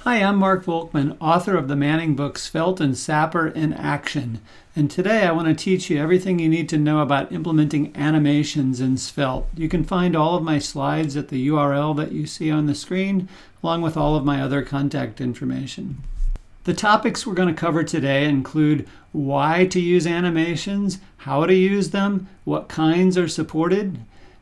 Hi, I'm Mark Volkmann, author of the Manning book Svelte and Sapper in Action. And today I want to teach you everything you need to know about implementing animations in Svelte. You can find all of my slides at the URL that you see on the screen, along with all of my other contact information. The topics we're going to cover today include why to use animations, how to use them, what kinds are supported,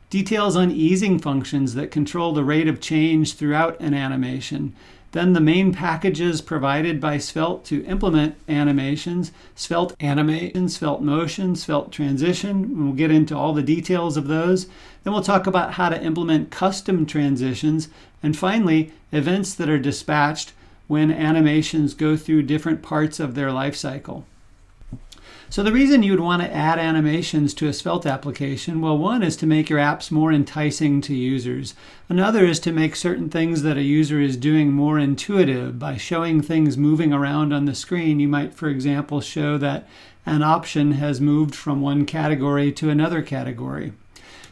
details on easing functions that control the rate of change throughout an animation, then the main packages provided by Svelte to implement animations, Svelte Animate, Svelte Motion, Svelte Transition. We'll get into all the details of those. Then we'll talk about how to implement custom transitions. And finally, events that are dispatched when animations go through different parts of their life cycle. So the reason you would want to add animations to a Svelte application, well, one is to make your apps more enticing to users. Another is to make certain things that a user is doing more intuitive. By showing things moving around on the screen, you might, for example, show that an option has moved from one category to another category.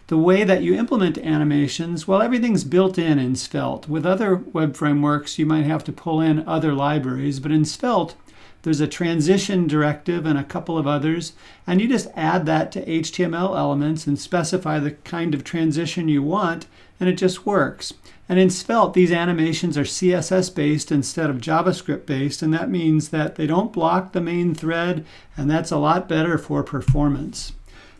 The way that you implement animations, well, everything's built in Svelte. With other web frameworks, you might have to pull in other libraries, but in Svelte, there's a transition directive and a couple of others, and you just add that to HTML elements and specify the kind of transition you want, and it just works. And in Svelte, these animations are CSS-based instead of JavaScript-based, and that means that they don't block the main thread, and that's a lot better for performance.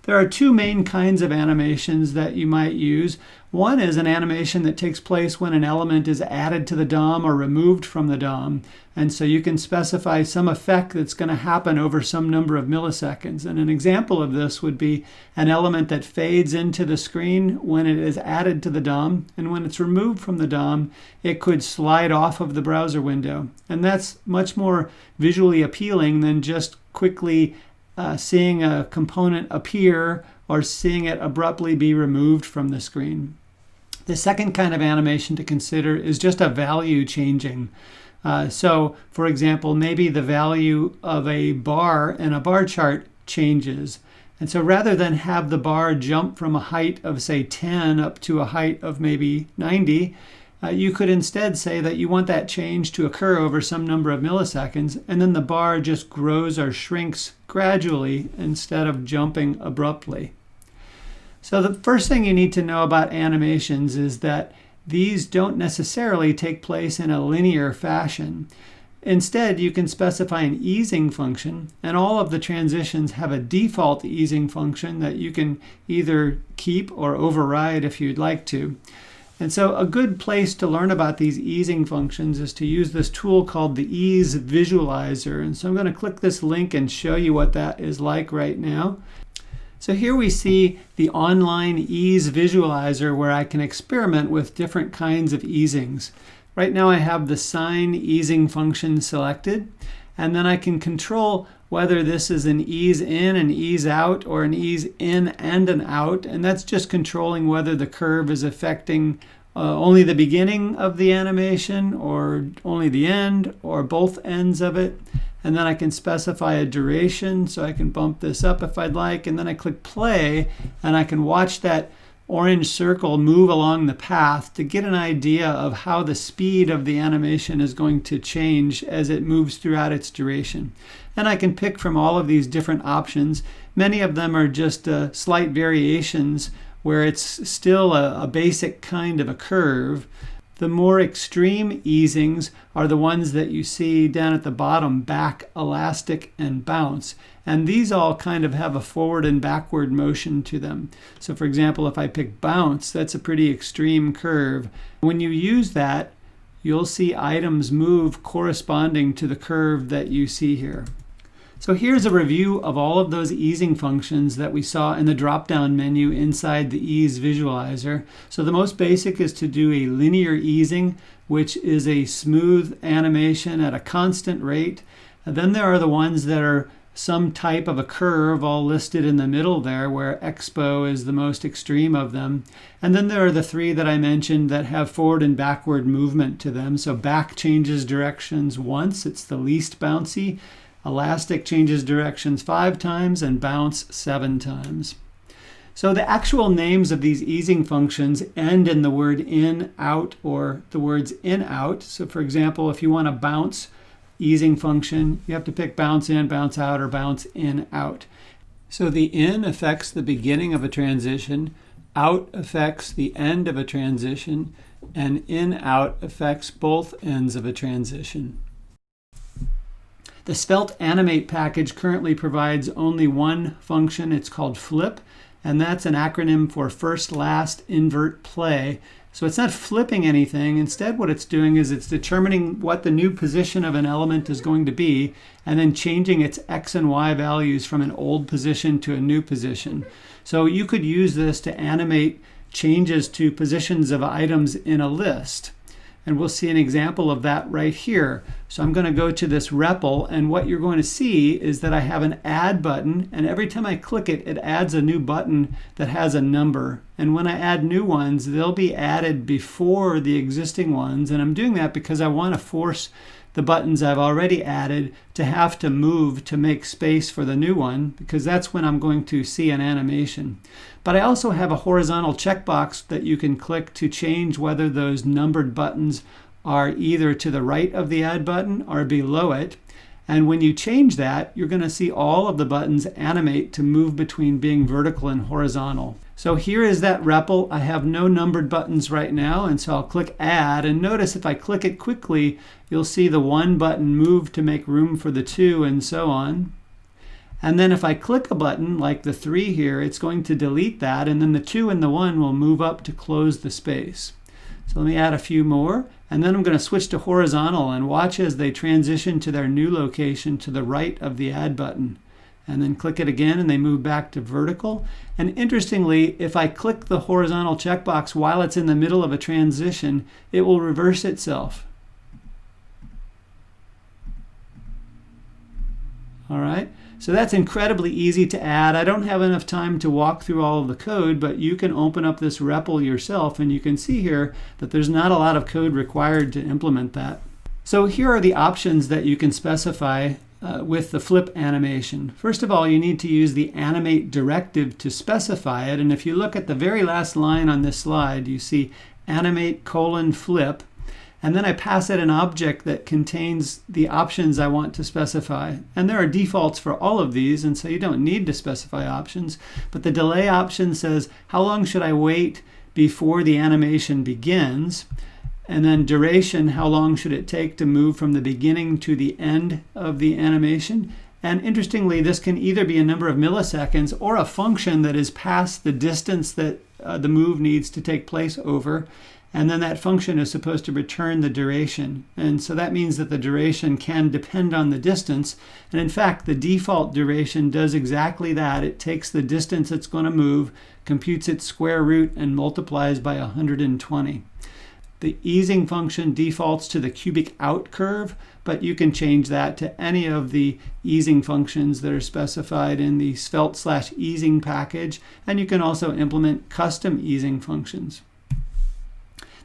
There are two main kinds of animations that you might use. One is an animation that takes place when an element is added to the DOM or removed from the DOM. And so you can specify some effect that's going to happen over some number of milliseconds. And an example of this would be an element that fades into the screen when it is added to the DOM. And when it's removed from the DOM, it could slide off of the browser window. And that's much more visually appealing than just quickly seeing a component appear or seeing it abruptly be removed from the screen. The second kind of animation to consider is just a value changing. So, for example, maybe the value of a bar in a bar chart changes. And so rather than have the bar jump from a height of, say, 10 up to a height of maybe 90, you could instead say that you want that change to occur over some number of milliseconds, and then the bar just grows or shrinks gradually instead of jumping abruptly. So the first thing you need to know about animations is that these don't necessarily take place in a linear fashion. Instead, you can specify an easing function, and all of the transitions have a default easing function that you can either keep or override if you'd like to. And so a good place to learn about these easing functions is to use this tool called the Ease Visualizer. And so I'm going to click this link and show you what that is like right now. So here we see the online Ease Visualizer where I can experiment with different kinds of easings. Right now I have the sine easing function selected, and then I can control whether this is an ease in, an ease out, or an ease in and an out. And that's just controlling whether the curve is affecting only the beginning of the animation, or only the end, or both ends of it. And then I can specify a duration, so I can bump this up if I'd like. And then I click play, and I can watch that orange circle move along the path to get an idea of how the speed of the animation is going to change as it moves throughout its duration. And I can pick from all of these different options. Many of them are just slight variations where it's still a basic kind of a curve. The more extreme easings are the ones that you see down at the bottom: back, elastic, and bounce. And these all kind of have a forward and backward motion to them. So for example, if I pick bounce, that's a pretty extreme curve. When you use that, you'll see items move corresponding to the curve that you see here. So here's a review of all of those easing functions that we saw in the drop-down menu inside the Ease Visualizer. So the most basic is to do a linear easing, which is a smooth animation at a constant rate. And then there are the ones that are some type of a curve, all listed in the middle there, where expo is the most extreme of them. And then there are the three that I mentioned that have forward and backward movement to them. So back changes directions once, it's the least bouncy. Elastic changes directions 5 times, and bounce 7 times. So the actual names of these easing functions end in the word in, out, or the words in, out. So for example, if you want a bounce easing function, you have to pick bounce in, bounce out, or bounce in, out. So the in affects the beginning of a transition, out affects the end of a transition, and in, out affects both ends of a transition. The Svelte animate package currently provides only one function. It's called flip, and that's an acronym for first, last, invert, play. So it's not flipping anything. Instead, what it's doing is it's determining what the new position of an element is going to be and then changing its x and y values from an old position to a new position. So you could use this to animate changes to positions of items in a list. And we'll see an example of that right here. So I'm going to go to this REPL, and what you're going to see is that I have an add button, and every time I click it, it adds a new button that has a number. And when I add new ones, they'll be added before the existing ones. And I'm doing that because I want to force the buttons I've already added to have to move to make space for the new one, because that's when I'm going to see an animation. But I also have a horizontal checkbox that you can click to change whether those numbered buttons are either to the right of the add button or below it. And when you change that, you're going to see all of the buttons animate to move between being vertical and horizontal. So here is that REPL. I have no numbered buttons right now, and so I'll click Add. And notice if I click it quickly, you'll see the one button move to make room for the two, and so on. And then if I click a button, like the 3 here, it's going to delete that, and then the 2 and the 1 will move up to close the space. So let me add a few more, and then I'm going to switch to horizontal and watch as they transition to their new location to the right of the Add button. And then click it again and they move back to vertical. And interestingly, if I click the horizontal checkbox while it's in the middle of a transition, it will reverse itself. All right, so that's incredibly easy to add. I don't have enough time to walk through all of the code, but you can open up this REPL yourself, and you can see here that there's not a lot of code required to implement that. So here are the options that you can specify with the flip animation. First of all, you need to use the animate directive to specify it. And if you look at the very last line on this slide, you see animate : flip. And then I pass it an object that contains the options I want to specify. And there are defaults for all of these, and so you don't need to specify options. But the delay option says, how long should I wait before the animation begins? And then duration, how long should it take to move from the beginning to the end of the animation? And interestingly, this can either be a number of milliseconds or a function that is past the distance that the move needs to take place over. And then that function is supposed to return the duration. And so that means that the duration can depend on the distance. And in fact, the default duration does exactly that. It takes the distance it's going to move, computes its square root, and multiplies by 120. The easing function defaults to the cubic out curve, but you can change that to any of the easing functions that are specified in the Svelte/easing package, and you can also implement custom easing functions.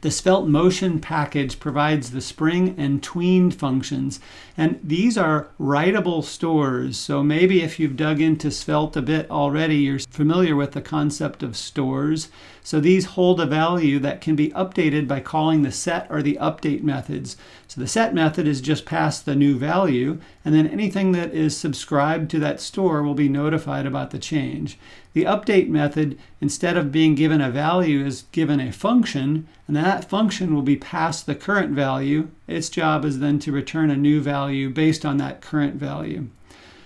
The Svelte motion package provides the spring and tween functions, and these are writable stores. So maybe if you've dug into Svelte a bit already, you're familiar with the concept of stores. So these hold a value that can be updated by calling the set or the update methods. So the set method is just past the new value, and then anything that is subscribed to that store will be notified about the change. The update method, instead of being given a value, is given a function, and that function will be past the current value. Its job is then to return a new value based on that current value.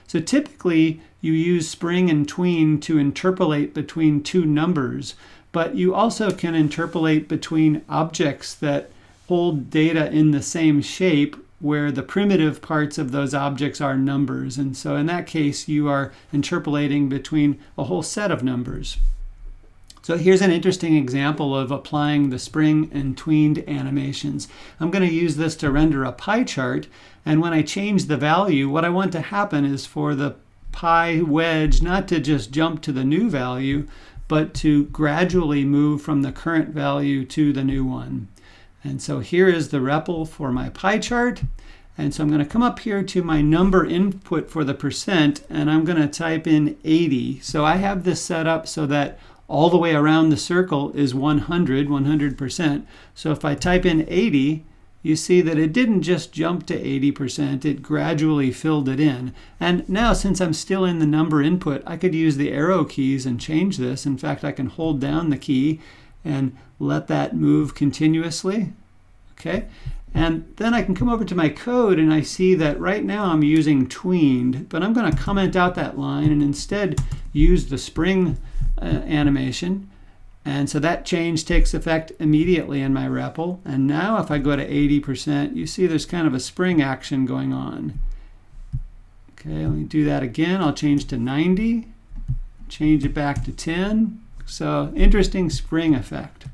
So typically, you use spring and tween to interpolate between two numbers, but you also can interpolate between objects that hold data in the same shape where the primitive parts of those objects are numbers. And so in that case, you are interpolating between a whole set of numbers. So here's an interesting example of applying the spring and tweened animations. I'm going to use this to render a pie chart, and when I change the value, what I want to happen is for the pie wedge not to just jump to the new value, but to gradually move from the current value to the new one. And so here is the REPL for my pie chart. And so I'm going to come up here to my number input for the percent, and I'm going to type in 80. So I have this set up so that all the way around the circle is 100%. So if I type in 80, you see that it didn't just jump to 80%, it gradually filled it in. And now, since I'm still in the number input, I could use the arrow keys and change this. In fact, I can hold down the key and let that move continuously. Okay, and then I can come over to my code and I see that right now I'm using tweened, but I'm going to comment out that line and instead use the spring animation. And so that change takes effect immediately in my REPL. And now if I go to 80%, you see there's kind of a spring action going on. Okay, let me do that again. I'll change to 90, change it back to 10. So interesting spring effect.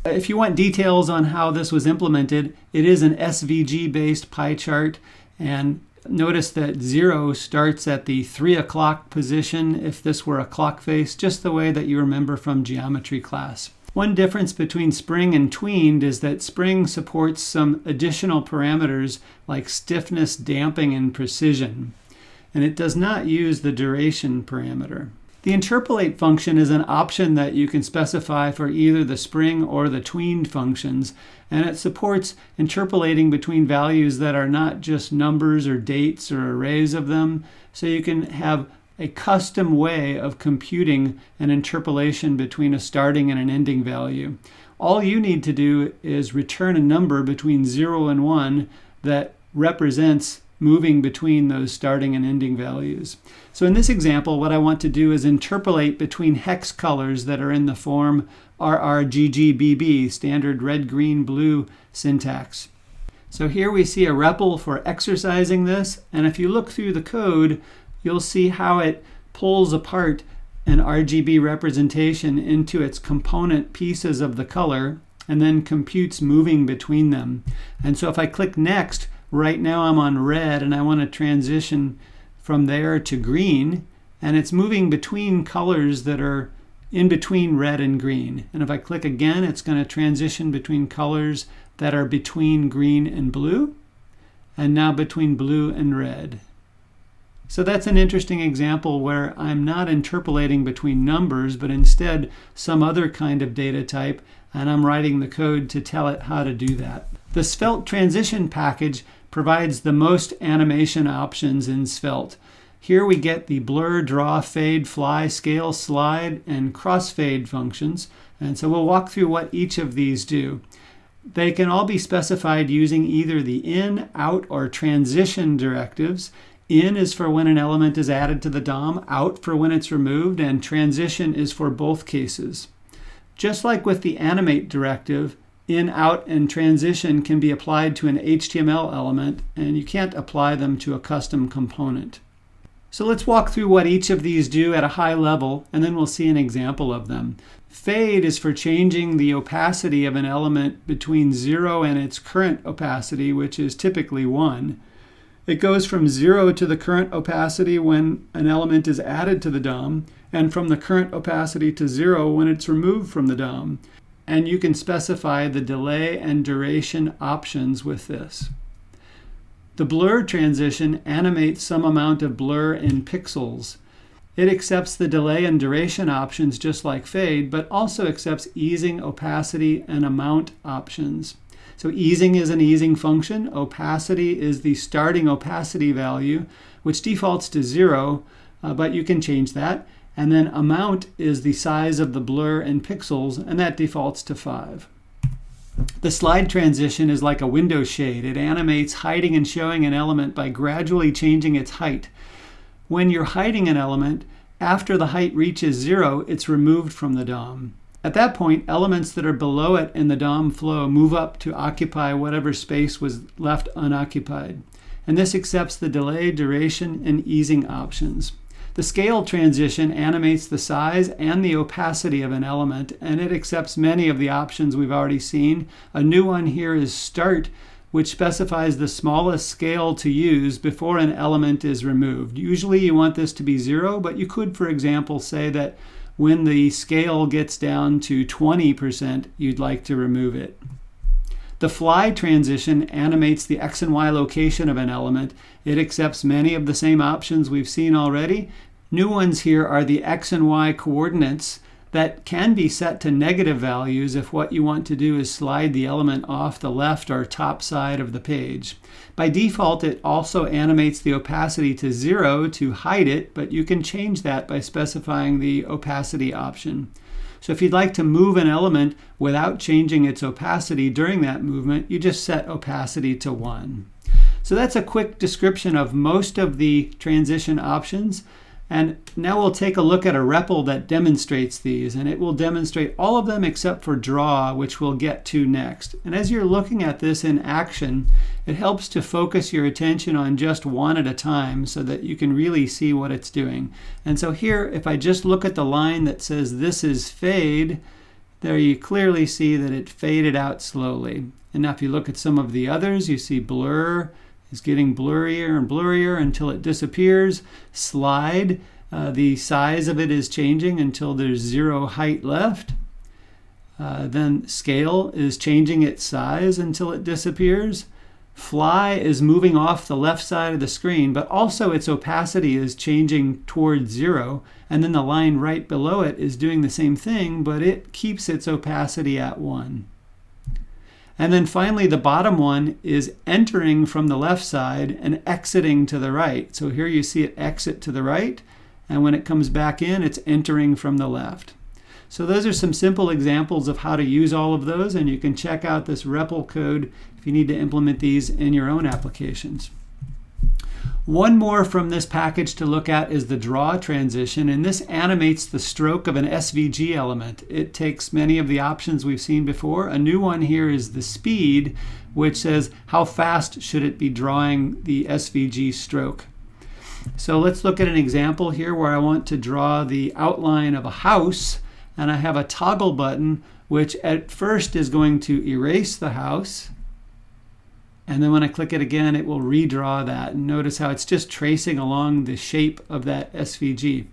If you want details on how this was implemented, it is an SVG-based pie chart. And notice that 0 starts at the 3 o'clock position if this were a clock face, just the way that you remember from geometry class. One difference between spring and tweened is that spring supports some additional parameters like stiffness, damping, and precision. And it does not use the duration parameter. The interpolate function is an option that you can specify for either the spring or the tweened functions, and it supports interpolating between values that are not just numbers or dates or arrays of them, so you can have a custom way of computing an interpolation between a starting and an ending value. All you need to do is return a number between 0 and 1 that represents moving between those starting and ending values. So in this example, what I want to do is interpolate between hex colors that are in the form RRGGBB, standard red, green, blue syntax. So here we see a REPL for exercising this, and if you look through the code, you'll see how it pulls apart an RGB representation into its component pieces of the color and then computes moving between them. And so if I click next, right now I'm on red and I want to transition from there to green, and it's moving between colors that are in between red and green. And if I click again, it's going to transition between colors that are between green and blue, and now between blue and red. So that's an interesting example where I'm not interpolating between numbers, but instead some other kind of data type, and I'm writing the code to tell it how to do that. The Svelte transition package provides the most animation options in Svelte. Here we get the blur, draw, fade, fly, scale, slide, and crossfade functions. And so we'll walk through what each of these do. They can all be specified using either the in, out, or transition directives. In is for when an element is added to the DOM, out for when it's removed, and transition is for both cases. Just like with the animate directive, in, out, and transition can be applied to an HTML element, and you can't apply them to a custom component. So let's walk through what each of these do at a high level, and then we'll see an example of them. Fade is for changing the opacity of an element between 0 and its current opacity, which is typically 1. It goes from 0 to the current opacity when an element is added to the DOM, and from the current opacity to 0 when it's removed from the DOM. And you can specify the delay and duration options with this. The blur transition animates some amount of blur in pixels. It accepts the delay and duration options just like fade, but also accepts easing, opacity, and amount options. So easing is an easing function. Opacity is the starting opacity value, which defaults to 0, but you can change that. And then amount is the size of the blur in pixels, and that defaults to 5. The slide transition is like a window shade. It animates hiding and showing an element by gradually changing its height. When you're hiding an element, after the height reaches 0, it's removed from the DOM. At that point, elements that are below it in the DOM flow move up to occupy whatever space was left unoccupied. And this accepts the delay, duration, and easing options. The scale transition animates the size and the opacity of an element, and it accepts many of the options we've already seen. A new one here is start, which specifies the smallest scale to use before an element is removed. Usually you want this to be 0, but you could, for example, say that when the scale gets down to 20%, you'd like to remove it. The fly transition animates the X and Y location of an element. It accepts many of the same options we've seen already. New ones here are the X and Y coordinates that can be set to negative values if what you want to do is slide the element off the left or top side of the page. By default, it also animates the opacity to 0 to hide it, but you can change that by specifying the opacity option. So if you'd like to move an element without changing its opacity during that movement, you just set opacity to 1. So that's a quick description of most of the transition options. And now we'll take a look at a REPL that demonstrates these, and it will demonstrate all of them except for draw, which we'll get to next. And as you're looking at this in action, it helps to focus your attention on just one at a time so that you can really see what it's doing. And so here, if I just look at the line that says this is fade, there you clearly see that it faded out slowly. And now if you look at some of the others, you see blur is getting blurrier and blurrier until it disappears. Slide, the size of it is changing until there's 0 height left. Then scale is changing its size until it disappears. Fly is moving off the left side of the screen, but also its opacity is changing towards 0. And then the line right below it is doing the same thing, but it keeps its opacity at 1. And then finally, the bottom one is entering from the left side and exiting to the right. So here you see it exit to the right, and when it comes back in, it's entering from the left. So those are some simple examples of how to use all of those, and you can check out this REPL code if you need to implement these in your own applications. One more from this package to look at is the draw transition, and this animates the stroke of an SVG element. It takes many of the options we've seen before. A new one here is the speed, which says how fast should it be drawing the SVG stroke. So let's look at an example here where I want to draw the outline of a house, and I have a toggle button which at first is going to erase the house. And then when I click it again, it will redraw that. And notice how it's just tracing along the shape of that SVG.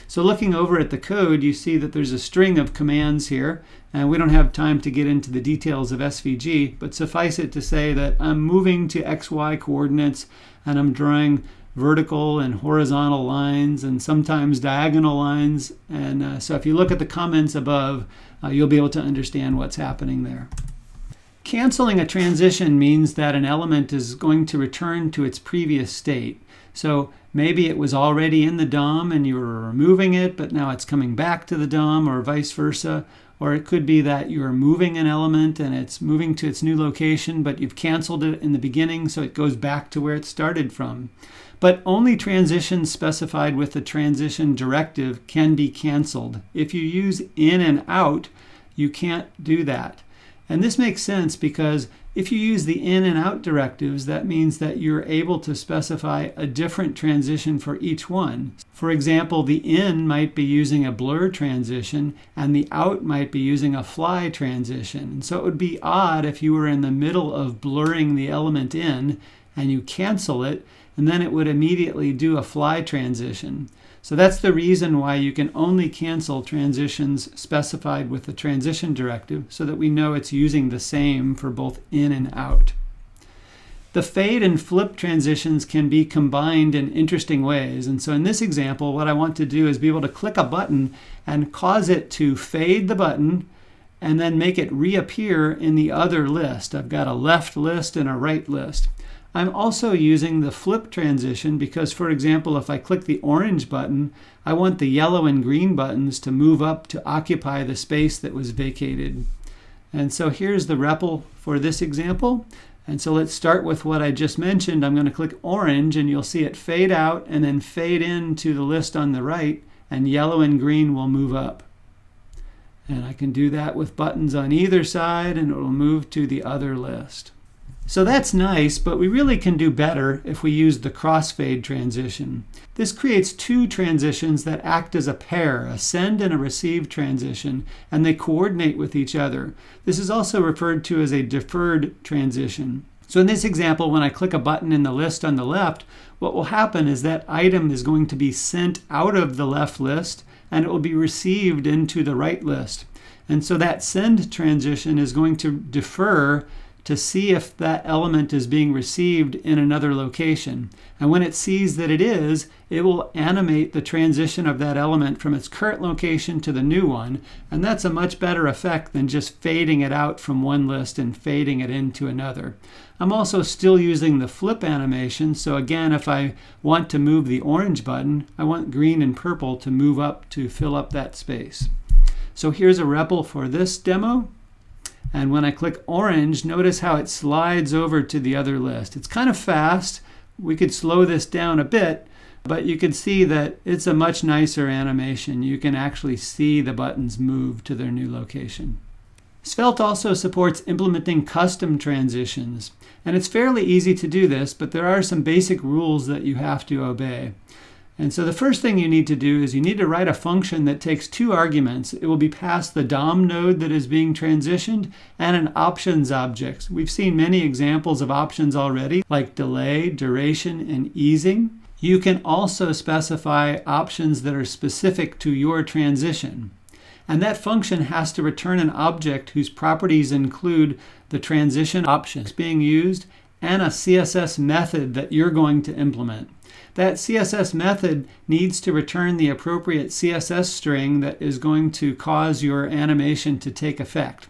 So looking over at the code, you see that there's a string of commands here. And we don't have time to get into the details of SVG, but suffice it to say that I'm moving to XY coordinates and I'm drawing vertical and horizontal lines and sometimes diagonal lines. And so if you look at the comments above, you'll be able to understand what's happening there. Canceling a transition means that an element is going to return to its previous state. So maybe it was already in the DOM and you were removing it, but now it's coming back to the DOM, or vice versa. Or it could be that you're moving an element and it's moving to its new location, but you've canceled it in the beginning, so it goes back to where it started from. But only transitions specified with the transition directive can be canceled. If you use in and out, you can't do that. And this makes sense because if you use the in and out directives, that means that you're able to specify a different transition for each one. For example, the in might be using a blur transition and the out might be using a fly transition. And so it would be odd if you were in the middle of blurring the element in and you cancel it, and then it would immediately do a fly transition. So that's the reason why you can only cancel transitions specified with the transition directive, so that we know it's using the same for both in and out. The fade and flip transitions can be combined in interesting ways. And so in this example, what I want to do is be able to click a button and cause it to fade the button and then make it reappear in the other list. I've got a left list and a right list. I'm also using the flip transition because, for example, if I click the orange button, I want the yellow and green buttons to move up to occupy the space that was vacated. And so here's the REPL for this example. And so let's start with what I just mentioned. I'm going to click orange and you'll see it fade out and then fade into the list on the right, and yellow and green will move up. And I can do that with buttons on either side and it will move to the other list. So that's nice, but we really can do better if we use the crossfade transition. This creates two transitions that act as a pair, a send and a receive transition, and they coordinate with each other. This is also referred to as a deferred transition. So in this example, when I click a button in the list on the left, what will happen is that item is going to be sent out of the left list and it will be received into the right list. And so that send transition is going to defer to see if that element is being received in another location. And when it sees that it is, it will animate the transition of that element from its current location to the new one. And that's a much better effect than just fading it out from one list and fading it into another. I'm also still using the flip animation. So again, if I want to move the orange button, I want green and purple to move up to fill up that space. So here's a REPL for this demo. And when I click orange, notice how it slides over to the other list. It's kind of fast. We could slow this down a bit, but you can see that it's a much nicer animation. You can actually see the buttons move to their new location. Svelte also supports implementing custom transitions. And it's fairly easy to do this, but there are some basic rules that you have to obey. And so the first thing you need to do is you need to write a function that takes two arguments. It will be passed the DOM node that is being transitioned and an options object. We've seen many examples of options already, like delay, duration, and easing. You can also specify options that are specific to your transition. And that function has to return an object whose properties include the transition options being used and a CSS method that you're going to implement. That CSS method needs to return the appropriate CSS string that is going to cause your animation to take effect.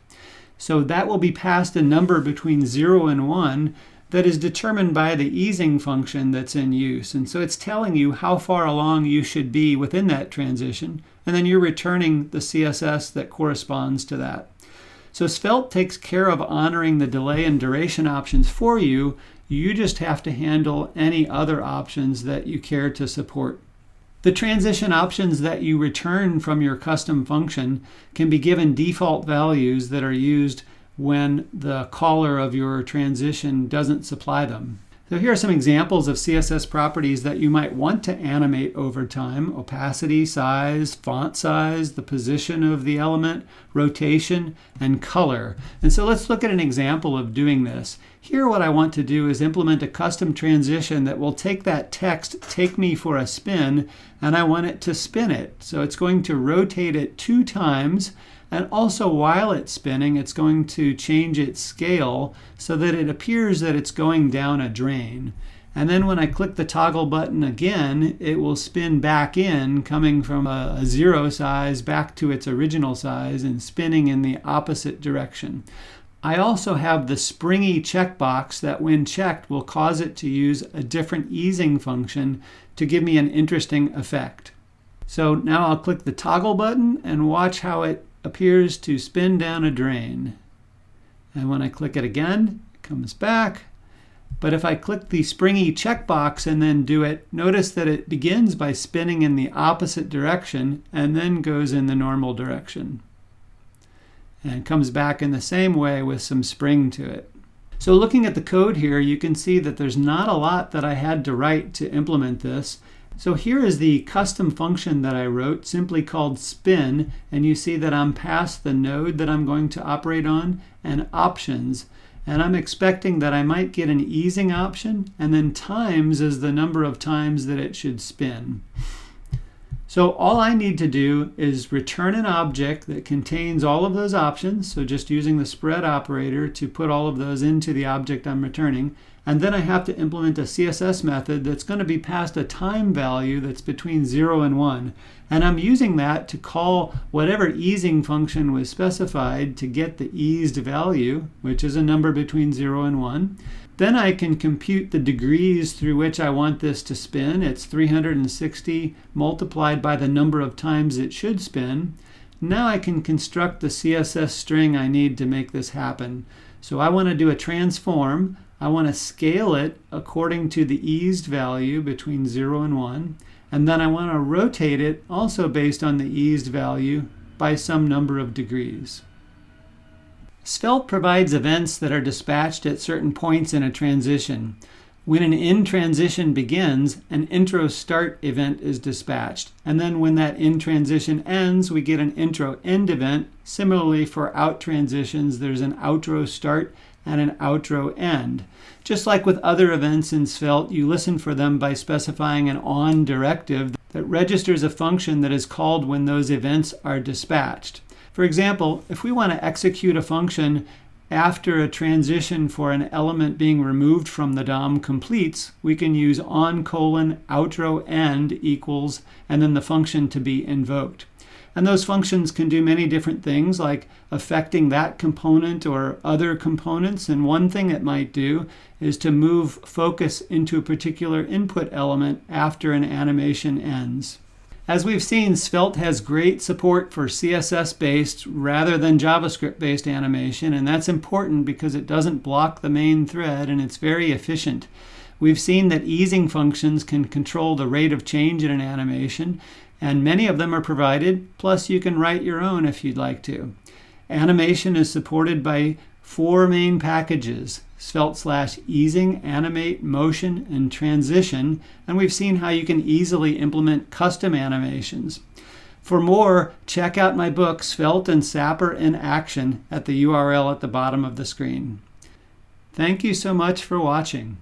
So that will be passed a number between 0 and 1 that is determined by the easing function that's in use. And so it's telling you how far along you should be within that transition, and then you're returning the CSS that corresponds to that. So Svelte takes care of honoring the delay and duration options for you. You just have to handle any other options that you care to support. The transition options that you return from your custom function can be given default values that are used when the caller of your transition doesn't supply them. So here are some examples of CSS properties that you might want to animate over time: opacity, size, font size, the position of the element, rotation, and color. And so let's look at an example of doing this. Here what I want to do is implement a custom transition that will take that text, take me for a spin, and I want it to spin it. So it's going to rotate it 2 times. And also while it's spinning, it's going to change its scale so that it appears that it's going down a drain. And then when I click the toggle button again, it will spin back in, coming from a 0 size back to its original size and spinning in the opposite direction. I also have the springy checkbox that when checked will cause it to use a different easing function to give me an interesting effect. So now I'll click the toggle button and watch how it appears to spin down a drain. And when I click it again, it comes back. But if I click the springy checkbox and then do it, notice that it begins by spinning in the opposite direction and then goes in the normal direction. And comes back in the same way with some spring to it. So looking at the code here, you can see that there's not a lot that I had to write to implement this. So here is the custom function that I wrote, simply called spin, and you see that I'm past the node that I'm going to operate on and options. And I'm expecting that I might get an easing option, and then times is the number of times that it should spin. So all I need to do is return an object that contains all of those options, so just using the spread operator to put all of those into the object I'm returning. And then I have to implement a CSS method that's going to be passed a time value that's between 0 and 1. And I'm using that to call whatever easing function was specified to get the eased value, which is a number between 0 and 1. Then I can compute the degrees through which I want this to spin. It's 360 multiplied by the number of times it should spin. Now I can construct the CSS string I need to make this happen. So I want to do a transform. I want to scale it according to the eased value between 0 and 1. And then I want to rotate it also based on the eased value by some number of degrees. Svelte provides events that are dispatched at certain points in a transition. When an in transition begins, an intro start event is dispatched. And then when that in transition ends, we get an intro end event. Similarly, for out transitions, there's an outro start and an outro end. Just like with other events in Svelte, you listen for them by specifying an on directive that registers a function that is called when those events are dispatched. For example, if we want to execute a function after a transition for an element being removed from the DOM completes, we can use on:outro end equals, and then the function to be invoked. And those functions can do many different things, like affecting that component or other components. And one thing it might do is to move focus into a particular input element after an animation ends. As we've seen, Svelte has great support for CSS-based rather than JavaScript-based animation, and that's important because it doesn't block the main thread and it's very efficient. We've seen that easing functions can control the rate of change in an animation, and many of them are provided, plus you can write your own if you'd like to. Animation is supported by 4 main packages: Svelte/easing, animate, motion, and transition, and we've seen how you can easily implement custom animations. For more, check out my book, Svelte and Sapper in Action, at the URL at the bottom of the screen. Thank you so much for watching.